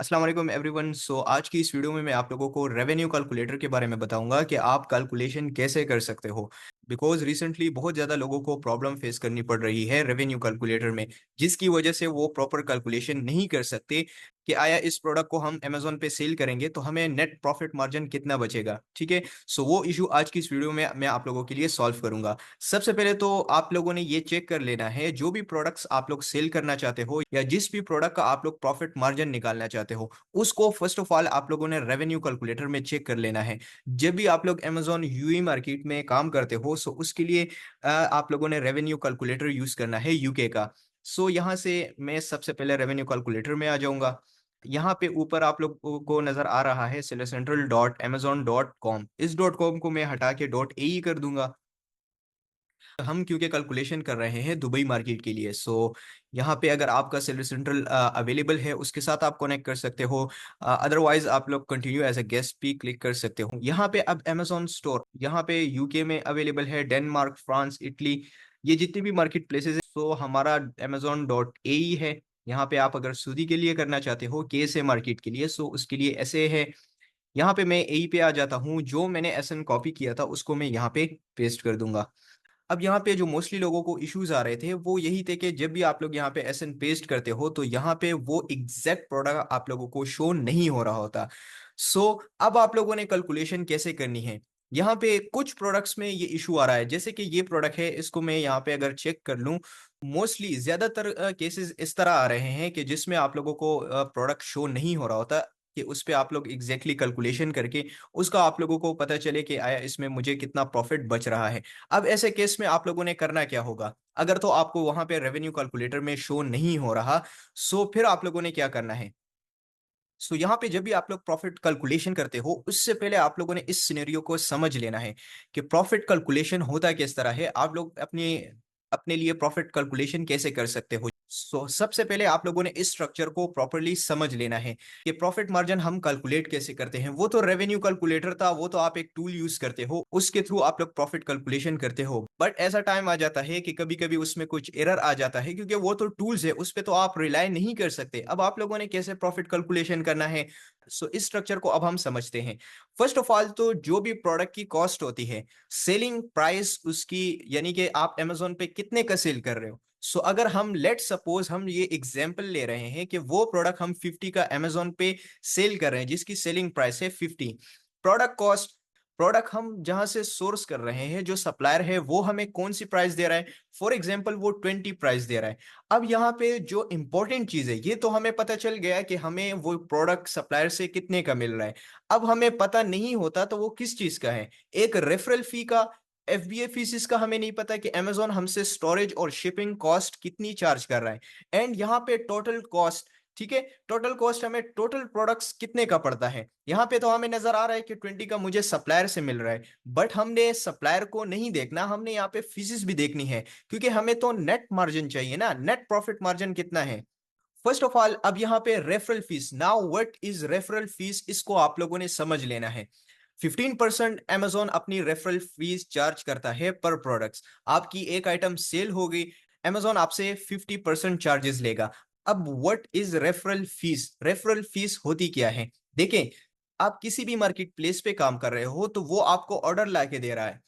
अस्सलाम वालेकुम एवरीवन। आज की इस वीडियो में मैं आप लोगों को रेवेन्यू कैलकुलेटर के बारे में बताऊंगा कि आप कैलकुलेशन कैसे कर सकते हो। बिकॉज रिसेंटली बहुत ज़्यादा लोगों को प्रॉब्लम फेस करनी पड़ रही है रेवेन्यू कैलकुलेटर में, जिसकी वजह से वो प्रॉपर कैलकुलेशन नहीं कर सकते कि आया इस प्रोडक्ट को हम अमेजोन पे सेल करेंगे तो हमें नेट प्रॉफिट मार्जिन कितना बचेगा। ठीक है, वो इशू आज की इस वीडियो में मैं आप लोगों के लिए सॉल्व करूंगा। सबसे पहले तो आप लोगों ने ये चेक कर लेना है, जो भी प्रोडक्ट्स आप लोग सेल करना चाहते हो या जिस भी प्रोडक्ट का आप लोग प्रॉफिट मार्जिन निकालना चाहते हो, उसको फर्स्ट ऑफ ऑल आप लोगों ने रेवेन्यू कैलकुलेटर में चेक कर लेना है। जब भी आप लोग अमेजोन यूए मार्केट में काम करते हो उसके लिए आप लोगों ने रेवेन्यू कैलकुलेटर यूज करना है यूके का। यहाँ से मैं सबसे पहले रेवेन्यू कैलकुलेटर में आ जाऊंगा। यहाँ पे ऊपर आप लोग को नजर आ रहा है selecentral.amazon.com। इस डॉट कॉम को मैं हटा के डॉट ए कर दूंगा। हम क्योंकि कैलकुलेशन कर रहे हैं दुबई मार्केट के लिए, यहाँ पे अगर आपका सेलर सेंट्रल अवेलेबल है उसके साथ आप कनेक्ट कर सकते हो। अदरवाइज आप लोग कंटिन्यू एज अ गेस्ट भी क्लिक कर सकते हो। यहाँ पे अब अमेजोन स्टोर यहाँ पे यूके में अवेलेबल है, डेनमार्क, फ्रांस, इटली, ये जितनी भी मार्केट प्लेसेस है। हमारा amazon.a है। यहाँ पे आप अगर सऊदी के लिए करना चाहते हो, के से मार्केट के लिए, उसके लिए ऐसे है। यहाँ पे मैं ए पे आ जाता हूँ, जो मैंने एसएन कॉपी किया था उसको मैं यहाँ पे पेस्ट कर दूंगा। अब यहाँ पे जो मोस्टली लोगों को इश्यूज आ रहे थे वो यही थे कि जब भी आप लोग यहाँ पे एसएन पेस्ट करते हो तो यहाँ पे वो एग्जैक्ट प्रोडक्ट आप लोगों को शो नहीं हो रहा होता। सो अब आप लोगों ने कैलकुलेशन कैसे करनी है। यहाँ पे कुछ प्रोडक्ट्स में ये इशू आ रहा है, जैसे कि ये प्रोडक्ट है, इसको मैं यहाँ पे अगर चेक कर लूँ, मोस्टली ज्यादातर केसेस इस तरह आ रहे हैं कि जिसमें आप लोगों को प्रोडक्ट शो नहीं हो रहा होता, कि उस पे आप लोग एग्जैक्टली कैलकुलेशन करके उसका आप लोगों को पता चले कि आया इसमें मुझे कितना प्रॉफिट बच रहा है। अब ऐसे केस में आप लोगों ने करना क्या होगा, अगर तो आपको वहां पे रेवेन्यू कैलकुलेटर में शो नहीं हो रहा, फिर आप लोगों ने क्या करना है। यहाँ पे जब भी आप लोग प्रॉफिट कैलकुलेशन करते हो उससे पहले आप लोगों ने इस सिनेरियो को समझ लेना है कि प्रॉफिट कैलकुलेशन होता किस तरह है, आप लोग अपने अपने लिए प्रॉफिट कैलकुलेशन कैसे कर सकते हो। सबसे पहले आप लोगों ने इस स्ट्रक्चर को प्रॉपरली समझ लेना है कि प्रॉफिट मार्जिन हम कैलकुलेट कैसे करते हैं। वो तो रेवेन्यू कैलकुलेटर था, वो तो आप एक टूल यूज करते हो, उसके थ्रू आप लोग प्रॉफिट कैलकुलेशन करते हो। बट ऐसा टाइम आ जाता है कि कभी कभी उसमें कुछ एरर आ जाता है, क्योंकि वो तो टूल्स है, उस पे तो आप रिलाई नहीं कर सकते। अब आप लोगों ने कैसे प्रॉफिट कैलकुलेशन करना है, इस स्ट्रक्चर को अब हम समझते हैं। फर्स्ट ऑफ ऑल तो जो भी प्रोडक्ट की कॉस्ट होती है, सेलिंग प्राइस उसकी, यानी कि आप अमेजोन पे कितने का सेल कर रहे हो। अगर हम लेट सपोज हम ये एग्जांपल ले रहे हैं कि वो प्रोडक्ट हम 50 का अमेजोन पे सेल कर रहे हैं, जिसकी सेलिंग प्राइस है 50। प्रोडक्ट कॉस्ट, प्रोडक्ट हम जहां से सोर्स कर रहे हैं, जो सप्लायर है वो हमें कौन सी प्राइस दे रहा है, फॉर एग्जांपल वो 20 प्राइस दे रहा है। अब यहाँ पे जो इंपॉर्टेंट चीज है, ये तो हमें पता चल गया कि हमें वो प्रोडक्ट सप्लायर से कितने का मिल रहा है। अब हमें पता नहीं होता तो वो किस चीज का है, एक रेफरल फी का, एफबीए फीस इसका हमें नहीं पता कि अमेजोन हमसे स्टोरेज और शिपिंग कॉस्ट कितनी चार्ज कर रहा है। एंड यहाँ पे टोटल कॉस्ट, ठीक है, टोटल कॉस्ट हमें टोटल प्रोडक्ट्स कितने का पड़ता है। यहाँ पे तो हमें नजर आ रहा है कि 20 का मुझे सप्लायर से मिल रहा है, बट हमने सप्लायर को नहीं देखना, हमने यहाँ पे फीसिस भी देखनी है, क्योंकि हमें तो नेट मार्जिन चाहिए ना, नेट प्रॉफिट मार्जिन कितना है। फर्स्ट ऑफ ऑल अब यहाँ पे referral fees, now what is referral fees, इसको आप लोगों ने समझ लेना है। 15% अमेजोन अपनी रेफरल फीस चार्ज करता है पर प्रोडक्ट्स। आपकी एक आइटम सेल हो गई, अमेजोन आपसे 50% चार्जेस लेगा। अब what is referral fees, referral fees होती क्या है। देखें, आप किसी भी मार्केट प्लेस पे काम कर रहे हो तो वो आपको ऑर्डर ला के दे रहा है।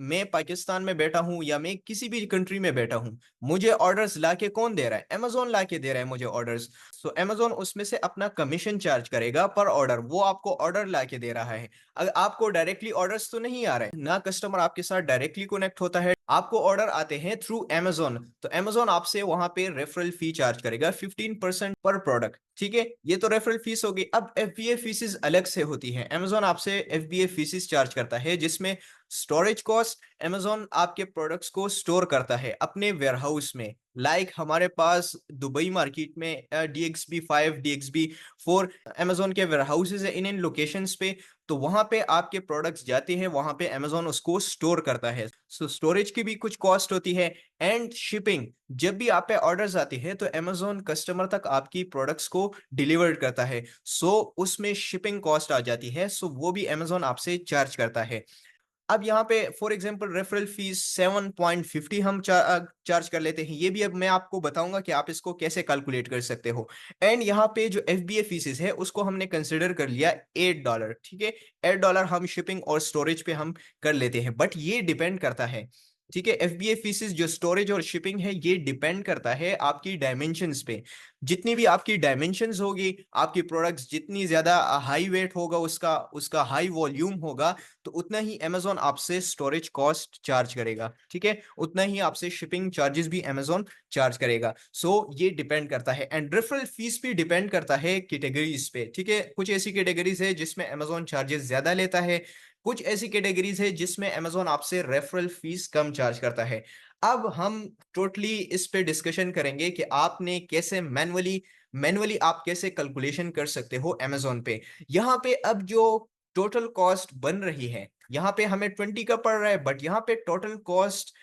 मैं पाकिस्तान में बैठा हूं या मैं किसी भी कंट्री में बैठा हूं, मुझे ऑर्डर्स ला के कौन दे रहा है, अमेजोन ला के दे रहा है मुझे ऑर्डर्स। अमेजोन उसमें से अपना कमीशन चार्ज करेगा पर ऑर्डर, वो आपको ऑर्डर ला के दे रहा है। अगर आपको डायरेक्टली ऑर्डर्स तो नहीं आ रहे ना, कस्टमर आपके साथ डायरेक्टली कनेक्ट होता है, आपको ऑर्डर आते हैं थ्रू अमेजोन, तो अमेजोन आपसे वहां पे रेफरल फी चार्ज करेगा 15% पर प्रोडक्ट। ठीक है, ये तो रेफरल फीस होगी। अब एफबीए फीसिस अलग से होती है, अमेजोन आपसे एफबीए फीसिस चार्ज करता है, जिसमें स्टोरेज कॉस्ट, अमेजोन आपके प्रोडक्ट्स को स्टोर करता है अपने वेयरहाउस में। हमारे पास दुबई मार्केट में DXB5, DXB4 अमेजोन के वेयरहाउसेज है इन इन लोकेशंस पे। तो वहां पे आपके प्रोडक्ट्स जाते हैं, वहां पे अमेजोन उसको स्टोर करता है। स्टोरेज की भी कुछ कॉस्ट होती है। एंड शिपिंग, जब भी आप पे ऑर्डर्स आते हैं तो अमेजोन कस्टमर तक आपकी प्रोडक्ट्स को डिलीवर करता है, उसमें शिपिंग कॉस्ट आ जाती है, वो भी अमेजोन आपसे चार्ज करता है। अब यहाँ पे फॉर एग्जांपल रेफरल फीस 7.50 हम चार्ज कर लेते हैं। ये भी अब मैं आपको बताऊंगा कि आप इसको कैसे कैलकुलेट कर सकते हो। एंड यहाँ पे जो FBA फीसेस है उसको हमने कंसिडर कर लिया $8, ठीक है। $8 हम शिपिंग और स्टोरेज पे हम कर लेते हैं, बट ये डिपेंड करता है, ठीक है। FBA फीसेस जो स्टोरेज और शिपिंग है ये डिपेंड करता है आपकी डायमेंशंस पे। जितनी भी आपकी डायमेंशंस होगी, आपकी प्रोडक्ट्स जितनी ज्यादा हाई वेट होगा, उसका उसका हाई वॉल्यूम होगा, तो उतना ही Amazon आपसे स्टोरेज कॉस्ट चार्ज करेगा, ठीक है। उतना ही आपसे शिपिंग चार्जेस भी Amazon चार्ज करेगा। सो ये डिपेंड करता है। एंड रेफरल फीस भी डिपेंड करता है कैटेगरीज पे, ठीक है। कुछ ऐसी कैटेगरीज है जिसमें Amazon चार्जेस ज्यादा लेता है, कुछ ऐसी कैटेगरीज है जिसमें Amazon आपसे रेफरल फीस कम चार्ज करता है। अब हम टोटली इस पे डिस्कशन करेंगे कि आपने कैसे मैनुअली आप कैसे कैलकुलेशन कर सकते हो Amazon पे। यहाँ पे अब जो टोटल कॉस्ट बन रही है, यहाँ पे हमें 20 का पड़ रहा है, बट यहाँ पे टोटल कॉस्ट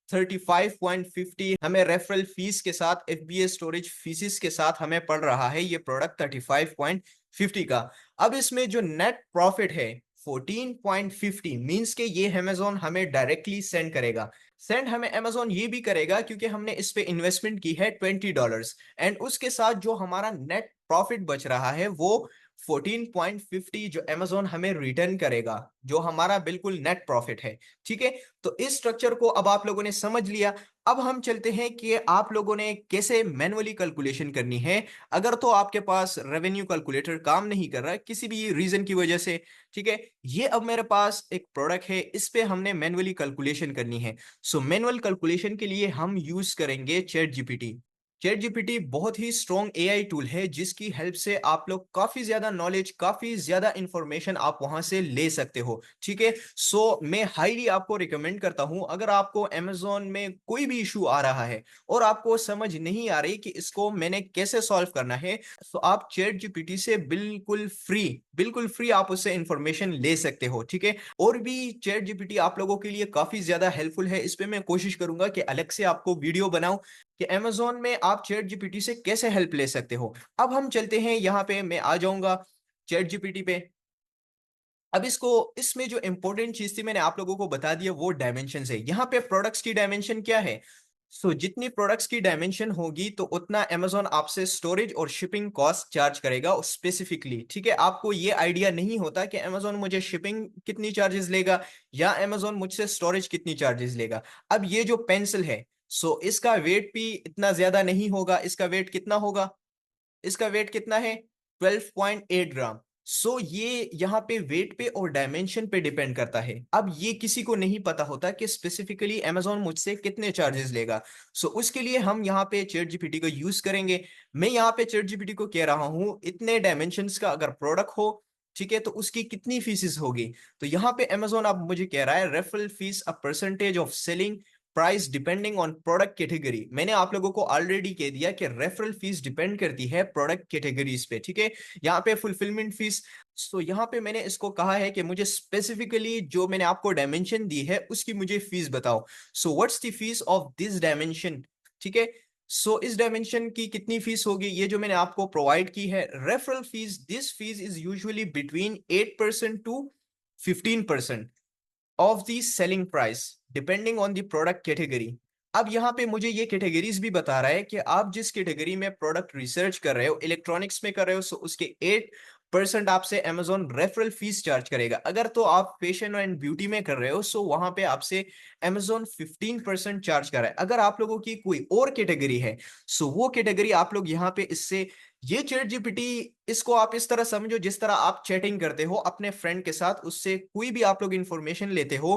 35.50 हमें रेफरल फीस के साथ, FBA स्टोरेज फीसिस के साथ हमें पड़ रहा है ये प्रोडक्ट 35.50 का। अब इसमें जो नेट प्रॉफिट है 14.50 मींस के ये Amazon हमें डायरेक्टली सेंड करेगा। सेंड हमें Amazon ये भी करेगा क्योंकि हमने इस पे इन्वेस्टमेंट की है $20, एंड उसके साथ जो हमारा नेट प्रॉफिट बच रहा है वो 14.50 जो Amazon हमें रिटर्न करेगा, जो हमारा बिल्कुल नेट प्रॉफिट है, ठीक है। तो इस स्ट्रक्चर को अब आप लोगों ने समझ लिया। अब हम चलते हैं कि आप लोगों ने कैसे मैनुअली कैलकुलेशन करनी है। अगर तो आपके पास रेवेन्यू कैलकुलेटर काम नहीं कर रहा है किसी भी रीजन की वजह से, ठीक है, ये अब मेरे पास एक प्रोडक्ट है, इस पे हमने मैनुअली कैलकुलेशन करनी है। सो मैनुअल कैलकुलेशन के लिए हम यूज करेंगे चैट जीपीटी। चैट जीपीटी बहुत ही स्ट्रॉन्ग AI टूल है जिसकी हेल्प से आप लोग काफी ज्यादा नॉलेज, काफी ज्यादा इंफॉर्मेशन आप वहां से ले सकते हो, ठीक है। सो मैं हाईली आपको रिकमेंड करता हूं, अगर आपको Amazon में कोई भी इशू आ रहा है और आपको समझ नहीं आ रही कि इसको मैंने कैसे सॉल्व करना है, तो आप चैट जीपीटी से बिल्कुल फ्री आप उससे इंफॉर्मेशन ले सकते हो, ठीक है। और भी चैट जीपीटी आप लोगों के लिए काफी ज्यादा हेल्पफुल है। इस पे मैं कोशिश करूंगा कि अलग से आपको वीडियो बनाऊं कि Amazon में आप चैट जीपीटी से कैसे हेल्प ले सकते हो। अब हम चलते हैं, यहाँ पे मैं आ जाऊंगा चैट जीपीटी पे। अब इसको, इसमें जो इंपॉर्टेंट चीज थी मैंने आप लोगों को बता दिया, वो डायमेंशन है। यहाँ पे प्रोडक्ट्स की डायमेंशन क्या है? जितनी प्रोडक्ट्स की डायमेंशन होगी तो उतना Amazon आपसे स्टोरेज और शिपिंग कॉस्ट चार्ज करेगा स्पेसिफिकली, ठीक है। आपको ये आइडिया नहीं होता कि Amazon मुझे शिपिंग कितनी चार्जेस लेगा या Amazon मुझसे स्टोरेज कितनी चार्जेस लेगा। अब ये जो पेंसिल है, इसका वेट भी इतना ज्यादा नहीं होगा। इसका वेट कितना होगा? इसका वेट कितना है? 12.8 ग्राम। ये यहाँ पे वेट पे और डायमेंशन पे डिपेंड करता है। अब ये किसी को नहीं पता होता कि स्पेसिफिकली Amazon मुझसे कितने चार्जेस लेगा। उसके लिए हम यहाँ पे चैट जीपीटी को यूज करेंगे। मैं यहाँ पे चैट जीपीटी को कह रहा हूँ इतने डायमेंशंस का अगर प्रोडक्ट हो, ठीक है, तो उसकी कितनी फीसिस होगी। तो यहाँ पे Amazon अब मुझे कह रहा है referral fees a percentage of selling price depending on product category. मैंने आप लोगों को ऑलरेडी कह दिया कि रेफरल फीस डिपेंड करती है प्रोडक्ट कैटेगरीज पे, ठीक है। यहाँ पे फुलफिलमेंट फीस, यहाँ पे मैंने इसको कहा है कि मुझे स्पेसिफिकली जो मैंने आपको डायमेंशन दी है उसकी मुझे फीस बताओ। What's the fees of this dimension, ठीक है। इस डायमेंशन की कितनी फीस होगी, ये जो मैंने आपको प्रोवाइड की है referral fees, this fees is usually between 8% to 15% of the selling price depending on the product category. अब यहाँ पे मुझे ये कैटेगरीज भी बता रहा है कि आप जिस कैटेगरी में प्रोडक्ट रिसर्च कर रहे हो, इलेक्ट्रॉनिक्स में कर रहे हो, उसके 8% आपसे Amazon रेफरल फीस चार्ज करेगा। अगर तो आप फैशन एंड ब्यूटी में कर रहे हो वहां पे आपसे Amazon 15% चार्ज कर रहा है। अगर आप लोगों की कोई और कैटेगरी है, वो कैटेगरी आप लोग यहाँ पे इससे, ये चैट जीपीटी, इसको आप इस तरह समझो जिस तरह आप चैटिंग करते हो अपने फ्रेंड के साथ, उससे कोई भी आप लोग इंफॉर्मेशन लेते हो,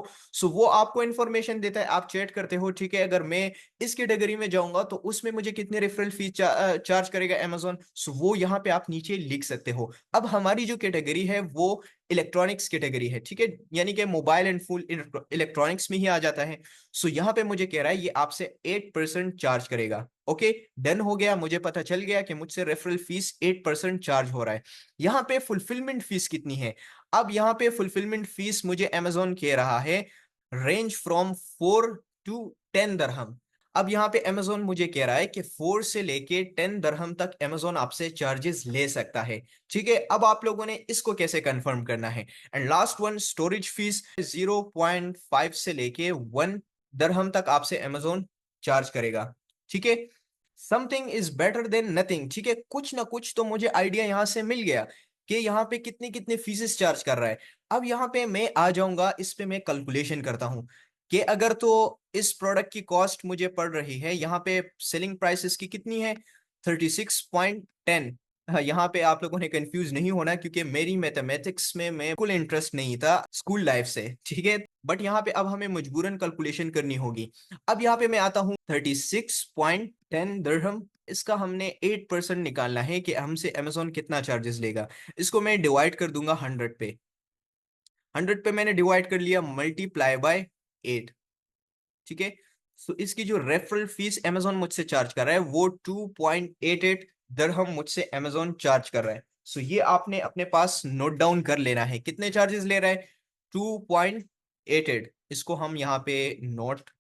वो आपको इंफॉर्मेशन देता है, आप चैट करते हो, ठीक है। अगर मैं इस कैटेगरी में जाऊंगा तो उसमें मुझे कितने रेफरल फीस चार्ज करेगा Amazon, वो यहाँ पे आप नीचे लिख सकते हो। अब हमारी जो कैटेगरी है वो इलेक्ट्रॉनिक्स कैटेगरी है, ठीक है, यानी कि मोबाइल एंड फुल इलेक्ट्रॉनिक्स में ही आ जाता है। यहाँ पे मुझे कह रहा है ये आपसे 8% चार्ज करेगा। ओके, डन हो गया, मुझे पता चल गया कि मुझसे रेफरल फीस 8% चार्ज हो रहा है। यहाँ पे फुलफिलमेंट फीस कितनी है? अब यहाँ पे फुलफिलमेंट फीस मुझे Amazon कह रहा है रेंज फ्रॉम 4 to 10 दरहम। अब यहाँ पे अमेजोन मुझे कह रहा है कि 4 से लेके 10 दरहम तक अमेजोन आपसे चार्जेस ले सकता है। ठीक है, अब आप लोगों ने इसको कैसे कंफर्म करना है। And last one, storage fees 0.5 से लेके 1 दरहम तक आपसे अमेजोन चार्ज करेगा। ठीक है, something is better than nothing. ठीक है, कुछ ना कुछ तो मुझे आइडिया यहाँ से मिल गया कि यहाँ पे कितनी कितनी फीसेस चार्ज कर रहा है। अब यहाँ पे मैं आ जाऊंगा, इस पे मैं कैलकुलेशन करता हूँ कि अगर तो इस प्रोडक्ट की कॉस्ट मुझे पड़ रही है, यहाँ पे सेलिंग प्राइस इसकी कितनी है, 36.10। हाँ, यहाँ पे आप लोगों ने कंफ्यूज नहीं होना क्योंकि मेरी मैथमेटिक्स में मैं बिल्कुल इंटरेस्ट नहीं था स्कूल लाइफ से। ठीक है, बट यहाँ पे अब हमें मजबूरन कैलकुलेशन करनी होगी। अब यहाँ पे मैं आता हूँ 36.10 दरहम, इसका हमने 8% निकालना है कि हमसे अमेजोन कितना चार्जेस लेगा। इसको मैं डिवाइड कर दूंगा 100 पे। 100 पे मैंने डिवाइड कर लिया, मल्टीप्लाई बाय 8। ठीक है, सो इसकी जो रेफरल फीस अमेजोन मुझसे चार्ज कर रहा है वो 2.88 दरहम मुझसे अमेजोन चार्ज कर रहा है। सो ये आपने अपने पास नोट डाउन कर लेना है कितने चार्जेस ले रहा है, 2.88। इसको हम यहाँ पे नोट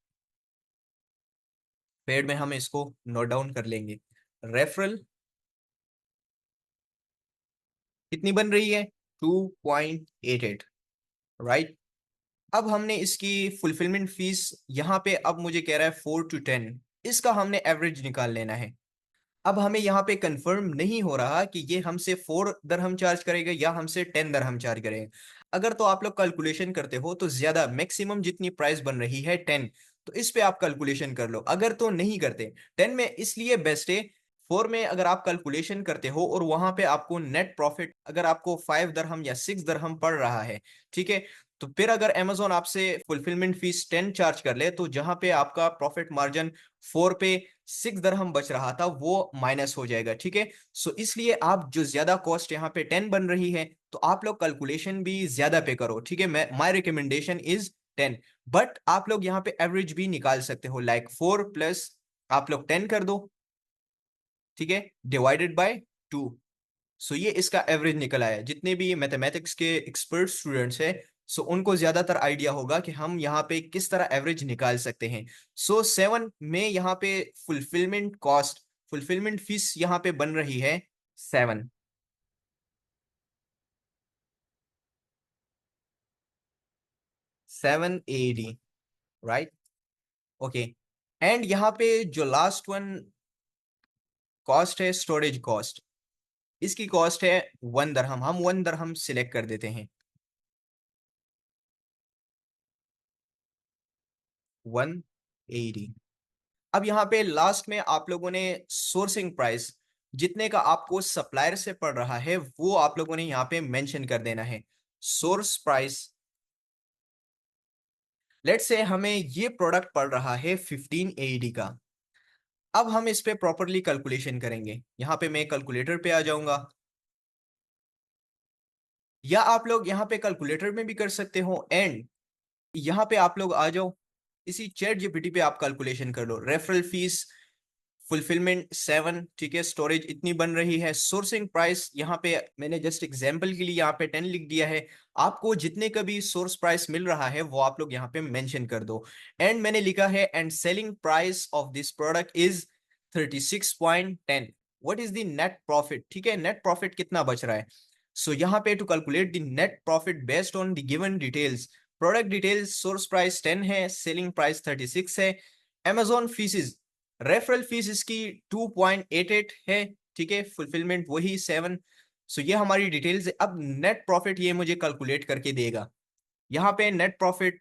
पैड में हम इसको नोट डाउन कर लेंगे। रेफरल कितनी बन रही है, 2.88, राइट। अब हमने इसकी फुलफिलमेंट फीस यहाँ पे, अब मुझे कह रहा है 4 to 10, इसका हमने एवरेज निकाल लेना है। अब हमें यहाँ पे कंफर्म नहीं हो रहा कि ये हमसे 4 दरहम चार्ज करेगा या हमसे 10 दरहम चार्ज करेगा। अगर तो आप लोग कैलकुलेशन करते हो तो ज्यादा मैक्सिमम जितनी प्राइस बन रही है 10, तो इस पे आप कैलकुलेशन कर लो। अगर तो नहीं करते 10 में, इसलिए बेस्ट है। 4 में अगर आप कैलकुलेशन करते हो और वहां पे आपको नेट प्रॉफिट अगर आपको 5 दरहम या 6 दरहम पड़ रहा है, ठीक है, तो फिर अगर अमेजोन आपसे फुलफिलमेंट फीस 10 चार्ज कर ले तो जहां पे आपका प्रॉफिट मार्जिन 4 पे 6 दरहम बच रहा था वो माइनस हो जाएगा। ठीक है, सो इसलिए आप जो ज्यादा कॉस्ट यहाँ पे 10 बन रही है तो आप लोग कैलकुलेशन भी ज्यादा पे करो। ठीक है, मैं माय रिकमेंडेशन इज 10। बट आप लोग यहाँ पे एवरेज भी निकाल सकते हो, लाइक 4 प्लस आप लोग 10 कर दो, ठीक है, डिवाइडेड बाय 2। सो ये इसका एवरेज निकल आया। जितने भी मैथमेटिक्स के एक्सपर्ट स्टूडेंट्स हैं, सो उनको ज्यादातर आइडिया होगा कि हम यहाँ पे किस तरह एवरेज निकाल सकते हैं। सो 7 में यहाँ पे फुलफिलमेंट कॉस्ट, फुलफिलमेंट फीस यहाँ पे बन रही है 780, राइट। ओके, एंड यहाँ पे जो लास्ट वन कॉस्ट है, स्टोरेज कॉस्ट, इसकी कॉस्ट है 1 दरहम। हम 1 दरहम सिलेक्ट कर देते हैं, 180। अब यहाँ पे लास्ट में आप लोगों ने सोर्सिंग प्राइस जितने का आपको सप्लायर से पड़ रहा है वो आप लोगों ने यहाँ पे मेंशन कर देना है। सोर्स प्राइस, लेट्स से हमें ये प्रोडक्ट पड़ रहा है 15 AED का। अब हम इस पे प्रॉपरली कैलकुलेशन करेंगे। यहाँ पे मैं कैलकुलेटर पे आ जाऊंगा, या आप लोग यहाँ पे कैलकुलेटर में भी कर सकते हो। एंड यहाँ पे आप लोग आ जाओ, इसी चैट जीपीटी पे आप कैलकुलेशन कर लो। रेफरल फीस, फुलफिलमेंट 7, ठीक है, स्टोरेज इतनी बन रही है। सोर्सिंग प्राइस यहाँ पे मैंने जस्ट एग्जांपल के लिए यहाँ पे 10 लिख दिया है। आपको जितने का भी सोर्स प्राइस मिल रहा है वो आप लोग यहाँ पे मेंशन कर दो। एंड मैंने लिखा है and selling price of this product is 36.10। What is the net profit, ठीक है, नेट प्रॉफिट कितना बच रहा है। सो यहाँ पे to calculate the net profit based on the given details, product details, source price 10 है, सेलिंग प्राइस 36 है, अमेजोन फीसिस, रेफरल फीस इसकी 2.88 है, ठीक है, फुलफिलमेंट वही 7। सो ये हमारी डिटेल्स है। अब नेट प्रॉफिट ये मुझे कैलकुलेट करके देगा। यहाँ पे नेट प्रॉफिट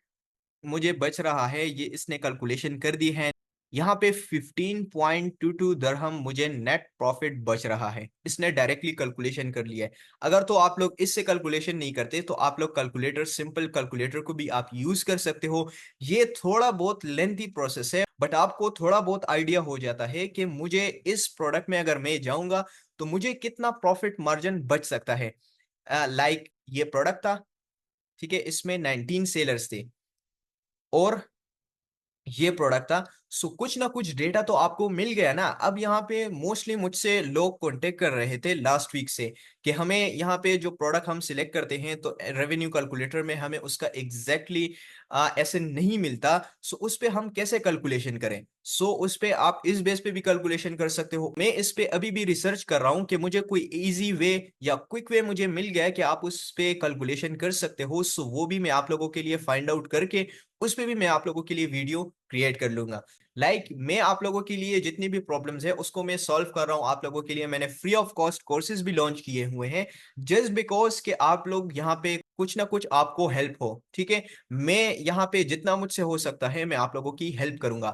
मुझे बच रहा है, ये इसने कैलकुलेशन कर दी है। यहाँ पे 15.22 दरहम मुझे नेट प्रॉफिट बच रहा है, इसने डायरेक्टली कैलकुलेशन कर लिया है। अगर तो आप लोग इससे कैलकुलेशन नहीं करते तो आप लोग कैलकुलेटर, सिंपल कैलकुलेटर को भी आप यूज कर सकते हो। ये थोड़ा बहुत लेंथी प्रोसेस है बट आपको थोड़ा बहुत आइडिया हो जाता है कि मुझे इस प्रोडक्ट में अगर मैं जाऊंगा तो मुझे कितना प्रॉफिट मार्जिन बच सकता है। लाइक ये प्रोडक्ट था, ठीक है, इसमें 19 सेलर्स थे और ये प्रोडक्ट था सो कुछ ना कुछ डेटा तो आपको मिल गया ना। अब यहाँ पे मोस्टली मुझसे लोग कांटेक्ट कर रहे थे लास्ट वीक से कि हमें यहाँ पे जो प्रोडक्ट हम सिलेक्ट करते हैं तो रेवेन्यू कैलकुलेटर में हमें उसका एग्जैक्टली ऐसे नहीं मिलता। सो उस पे हम कैसे कैलकुलेशन करें। सो उस पे आप इस बेस पे भी कैलकुलेशन कर सकते हो। मैं इस पे अभी भी रिसर्च कर रहा हूँ कि मुझे कोई इजी वे या क्विक वे मुझे मिल गया है कि आप उस पे कैलकुलेशन कर सकते हो। सो वो भी मैं आप लोगों के लिए फाइंड आउट करके उस पे भी मैं आप लोगों के लिए वीडियो क्रिएट कर लूंगा। मैं आप लोगों के लिए जितनी भी प्रॉब्लम्स है उसको मैं सॉल्व कर रहा हूँ आप लोगों के लिए। मैंने फ्री ऑफ कॉस्ट कोर्सेज भी लॉन्च किए हुए हैं जस्ट बिकॉज कि आप लोग यहाँ पे कुछ ना कुछ आपको हेल्प हो। ठीक है, मैं यहाँ पे जितना मुझसे हो सकता है मैं आप लोगों की हेल्प करूंगा।